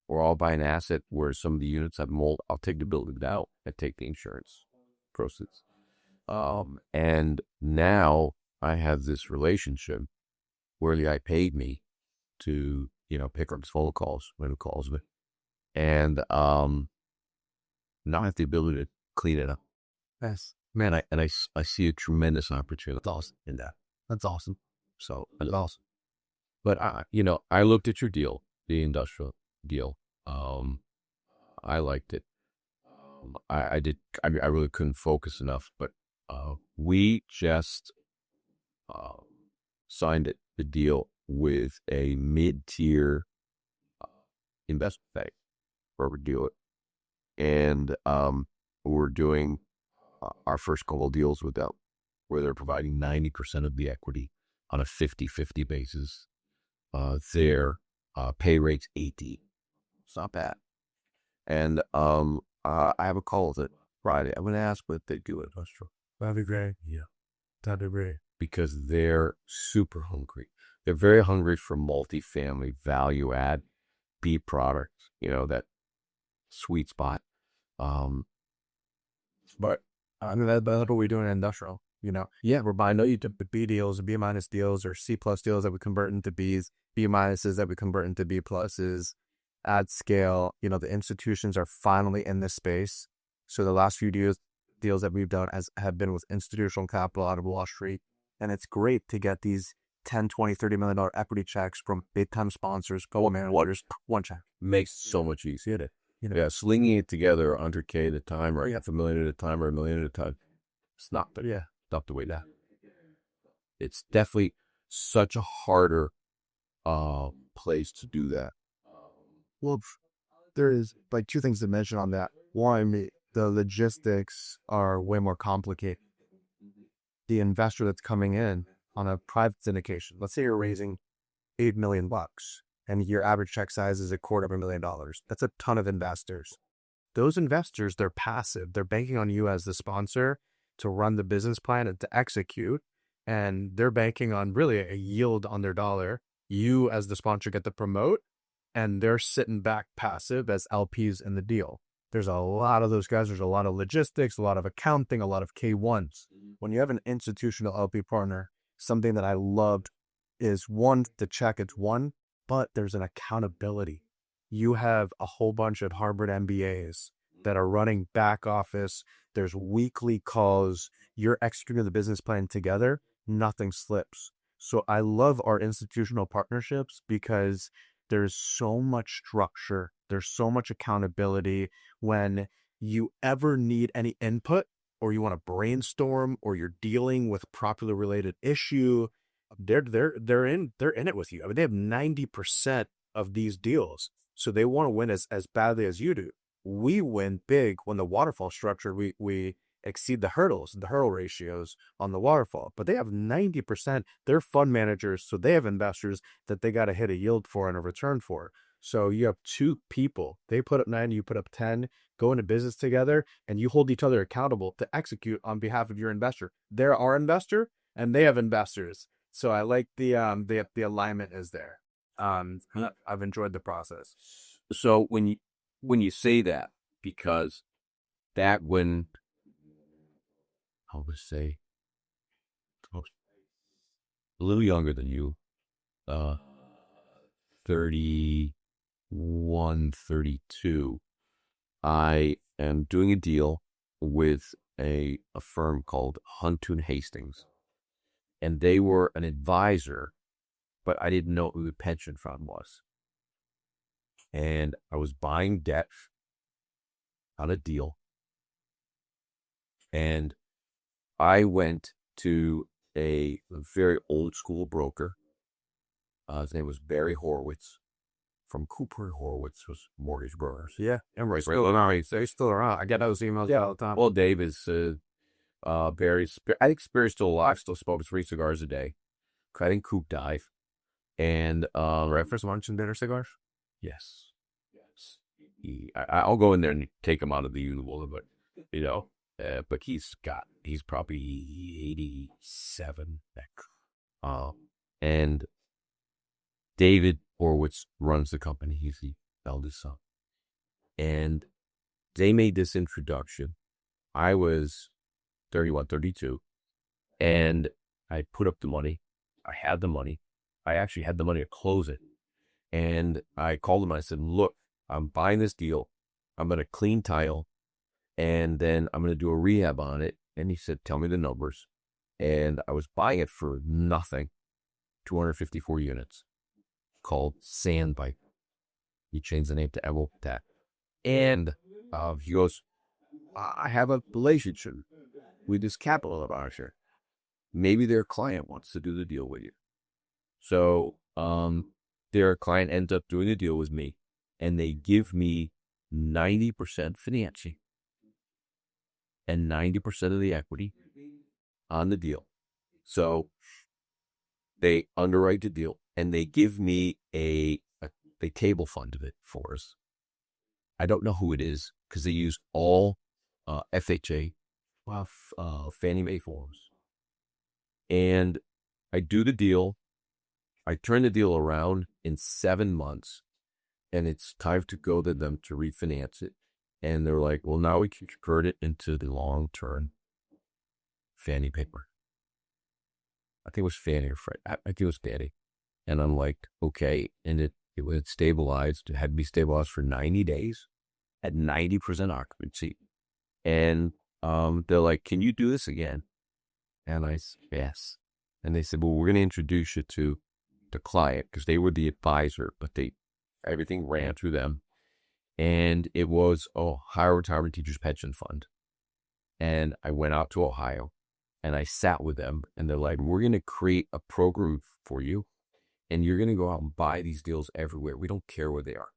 or I'll buy an asset where some of the units have mold, I'll take the building down and take the insurance proceeds. And now I have this relationship where the guy paid me to, pick up his phone calls when he calls me. And now I have the ability to clean it up. yes, Man, I see a tremendous opportunity. that's awesome. In that. That's awesome. So, That's awesome. but I looked at your deal, the industrial deal. I liked it. I really couldn't focus enough, but we just signed the deal with a mid-tier investment bank where we do it. And we're doing our first couple of deals with them where they're providing 90% of the equity on a 50-50 basis. Their pay rate's 80. It's not bad. And I have a call with it Friday. I'm going to ask what they do at industrial. That'd be great. Yeah. That'd be great. Because they're super hungry. They're very hungry for multifamily value add, B products, that sweet spot. But I mean, that's what we do in industrial. Yeah, we're buying B deals, B minus deals, or C plus deals that we convert into Bs, B minuses that we convert into B pluses, add scale. The institutions are finally in this space. So the last few deals that we've done have been with institutional capital out of Wall Street. And it's great to get these 10, 20, $30 million equity checks from big time sponsors, managers, one check. Makes it so much easier. Yeah, slinging it together 100K at a time, or half a million at a time, or $1 million at a time. It's not the way that. It's definitely such a harder place to do that. Well, there is like two things to mention on that. One, the logistics are way more complicated. The investor that's coming in on a private syndication, let's say you're raising $8 million and your average check size is $250,000. That's a ton of investors. Those investors, they're passive. They're banking on you as the sponsor to run the business plan and to execute. And they're banking on really a yield on their dollar. You as the sponsor get to promote, and they're sitting back passive as LPs in the deal. There's a lot of those guys. There's a lot of logistics, a lot of accounting, a lot of K1s. When you have an institutional LP partner, something that I loved is one, the check, it's one, but there's an accountability. You have a whole bunch of Harvard MBAs that are running back office. There's weekly calls. You're executing the business plan together. Nothing slips. So I love our institutional partnerships because there's so much structure. There's so much accountability. When you ever need any input, or you want to brainstorm, or you're dealing with properly related issue, they're in it with you. I mean, they have 90% of these deals, so they want to win as badly as you do. We win big when the waterfall structure, we exceed the hurdle ratios on the waterfall, but they have 90%. They're fund managers, so they have investors that they got to hit a yield for and a return for. So you have two people, they put up 90, you put up 10, go into business together, and you hold each other accountable to execute on behalf of your investor. They're our investor and they have investors. So I like the alignment is there. I've enjoyed the process. So when you say that, because that when I would say a little younger than you, 31, 32, I am doing a deal with a firm called Huntoon Hastings, and they were an advisor, but I didn't know who the pension fund was. And I was buying debt on a deal, and I went to a very old school broker. His name was Barry Horowitz, from Cooper Horowitz was mortgage brokers. Yeah. Everybody's like, Still, no, they're still around. I get those emails all the time. Well, Dave is Barry's. I think Barry's still alive. Still smokes 3 cigars a day. Cutting Coop dive, and Breakfast, lunch, and dinner cigars? yes. I'll go in there and take him out of the usual, but but he's probably 87. And David Horowitz runs the company. He's the eldest son. And they made this introduction. I was 31, 32, and I put up the money. I had the money. I actually had the money to close it. And I called him and I said, look, I'm buying this deal. I'm going to clean tile, and then I'm going to do a rehab on it. And he said, tell me the numbers. And I was buying it for nothing, 254 units, called Sandbite. He changed the name to Evocat. And he goes, I have a relationship with this capital advisor. Maybe their client wants to do the deal with you. So their client ends up doing the deal with me, and they give me 90% financing and 90% of the equity on the deal. So they underwrite the deal, and they give me they table funded it for us. I don't know who it is because they use all FHA, Fannie Mae forms. And I do the deal. I turn the deal around in 7 months, and it's time to go to them to refinance it. And they're like, well, now we can convert it into the long-term Fannie paper. I think it was Fannie or Freddie. I think it was Fannie. And I'm like, okay. And it was stabilized. It had to be stabilized for 90 days at 90% occupancy. And they're like, can you do this again? And I said, yes. And they said, well, we're going to introduce you to the client, because they were the advisor, but everything ran through them. And it was Ohio Retirement Teachers Pension Fund. And I went out to Ohio and I sat with them, and they're like, we're going to create a program for you, and you're going to go out and buy these deals everywhere. We don't care where they are.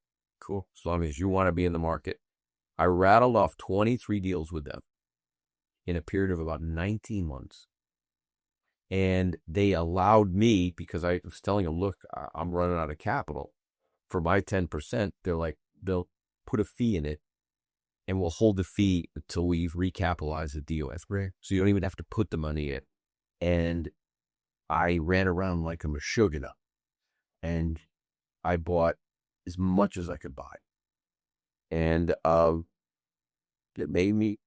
Cool. As long as you want to be in the market. I rattled off 23 deals with them in a period of about 19 months. And they allowed me, because I was telling them, look, I'm running out of capital. For my 10%, they're like, they'll put a fee in it, and we'll hold the fee until we've recapitalized the deal. That's great. So you don't even have to put the money in. And I ran around like a mashugana, and I bought as much as I could buy. And it made me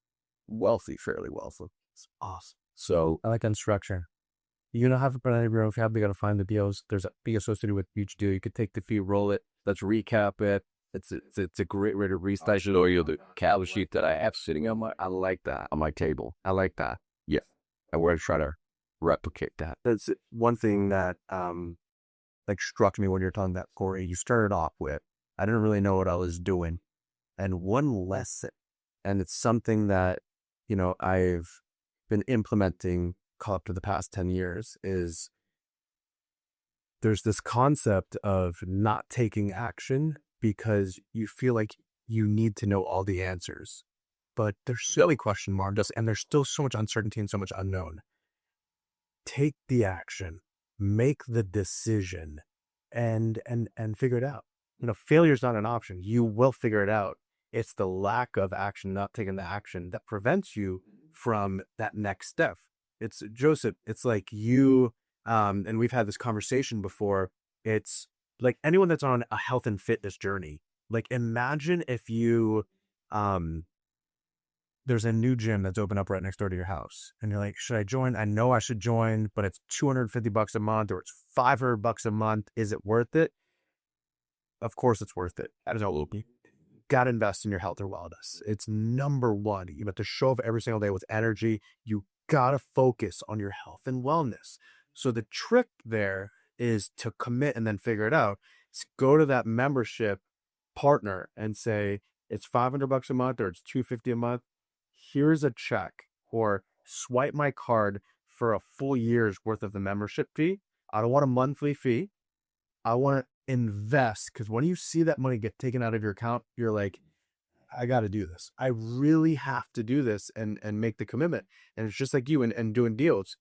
wealthy, fairly wealthy. It's awesome. So I like construction. You don't have to put any room. If you got to find the deals, there's a fee associated with each deal. You could take the fee, roll it. Let's recap it. It's a great way to restart. I show you the cable sheet that I have sitting on my table. I like that. Yeah, I want to try to replicate that. That's one thing that struck me when you're talking about Corey. You started off with, I didn't really know what I was doing, and one lesson, and it's something that I've been implementing up to the past 10 years, is there's this concept of not taking action because you feel like you need to know all the answers, but there's so many question marks, and there's still so much uncertainty and so much unknown. Take the action, make the decision, and figure it out. Failure is not an option. You will figure it out. It's the lack of action, not taking the action, that prevents you from that next step. It's Joseph. It's like you, and we've had this conversation before. It's like anyone that's on a health and fitness journey. Like, imagine if you, there's a new gym that's opened up right next door to your house, and you're like, should I join? I know I should join, but it's $250 a month, or it's $500 a month. Is it worth it? Of course it's worth it. That is all. You got to invest in your health or wellness. It's number one. You have to show up every single day with energy. You got to focus on your health and wellness. So the trick there is to commit and then figure it out. It's go to that membership partner and say, it's $500 a month or it's $250 a month. Here's a check, or swipe my card for a full year's worth of the membership fee. I don't want a monthly fee. I want invest. Because when you see that money get taken out of your account, you're like, I got to do this. I really have to do this and make the commitment. And it's just like you and doing deals.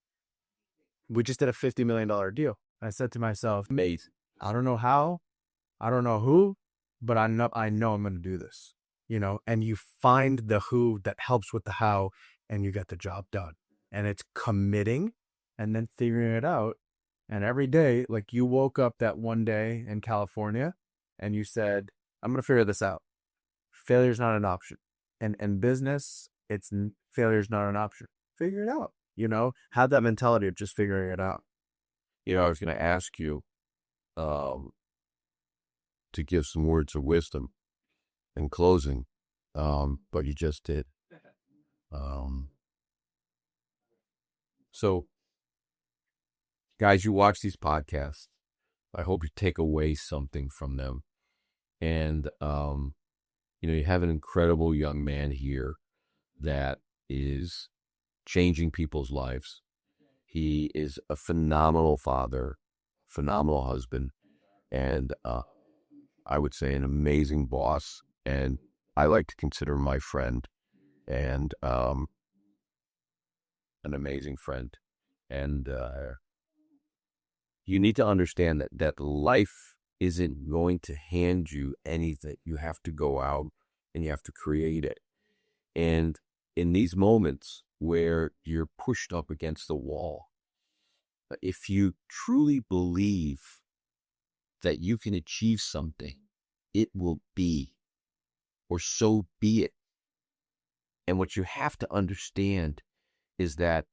We just did a $50 million deal. I said to myself, Amazing. I don't know how, I don't know who, but I know I'm going to do this, you know, and you find the who that helps with the how, and you get the job done. And it's committing and then figuring it out. And every day, like you woke up that one day in California and you said, I'm going to figure this out. Failure is not an option. And in business, failure is not an option. Figure it out, you know, have that mentality of just figuring it out. You know, I was going to ask you to give some words of wisdom in closing, but you just did. So, guys, you watch these podcasts. I hope you take away something from them. And, you know, you have an incredible young man here that is changing people's lives. He is a phenomenal father, phenomenal husband, and I would say an amazing boss. And I like to consider my friend and an amazing friend. And you need to understand that life isn't going to hand you anything. You have to go out and you have to create it. And in these moments where you're pushed up against the wall, if you truly believe that you can achieve something, it will be, or so be it. And what you have to understand is that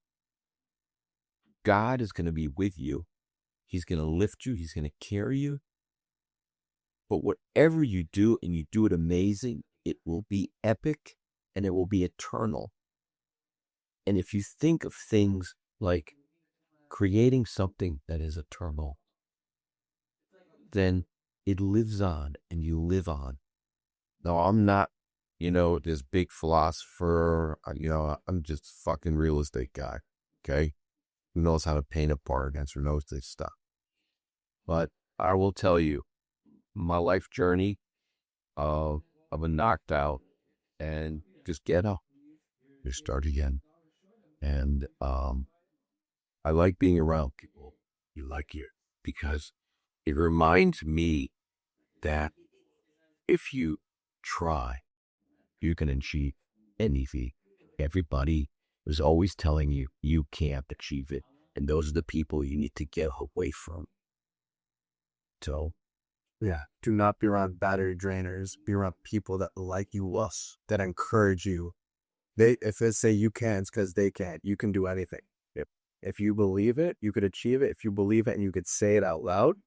God is going to be with you. He's going to lift you. He's going to carry you. But whatever you do, and you do it amazing, it will be epic and it will be eternal. And if you think of things like creating something that is eternal, then it lives on and you live on. Now, I'm not, you know, this big philosopher, you know, I'm just a fucking real estate guy, okay? Who knows how to paint a park and who knows this stuff. But I will tell you, my life journey, I've been knocked out, and just get up, just start again. And I like being around people you like here because it reminds me that if you try, you can achieve anything. Everybody is always telling you you can't achieve it, and those are the people you need to get away from. So, Yeah. Do not be around battery drainers. Be around people that like you, that encourage you. If they say you can, it's because they can't. You can do anything. If you believe it, you could achieve it. If you believe it and you could say it out loud,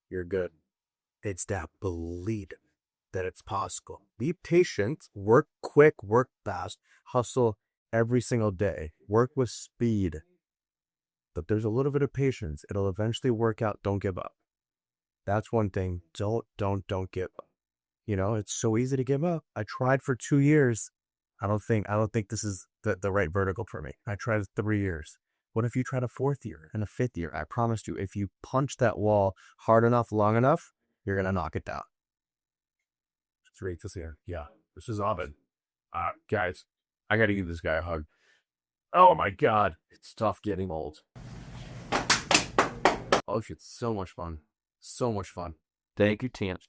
you're good. It's that belief that it's possible. Be patient, work quick, work fast, hustle every single day, work with speed. But there's a little bit of patience. It'll eventually work out. Don't give up. That's one thing. Don't give up. You know, it's so easy to give up. I tried for 2 years. I don't think this is the right vertical for me. I tried 3 years. What if you tried a 4th year and a 5th year? I promised you, if you punch that wall hard enough, long enough, you're going to knock it down. it's great to see you. Yeah, this is Abed. Guys, I got to give this guy a hug. Oh my God, it's tough getting old. Oh, it's so much fun. So much fun. Thank you, Tant.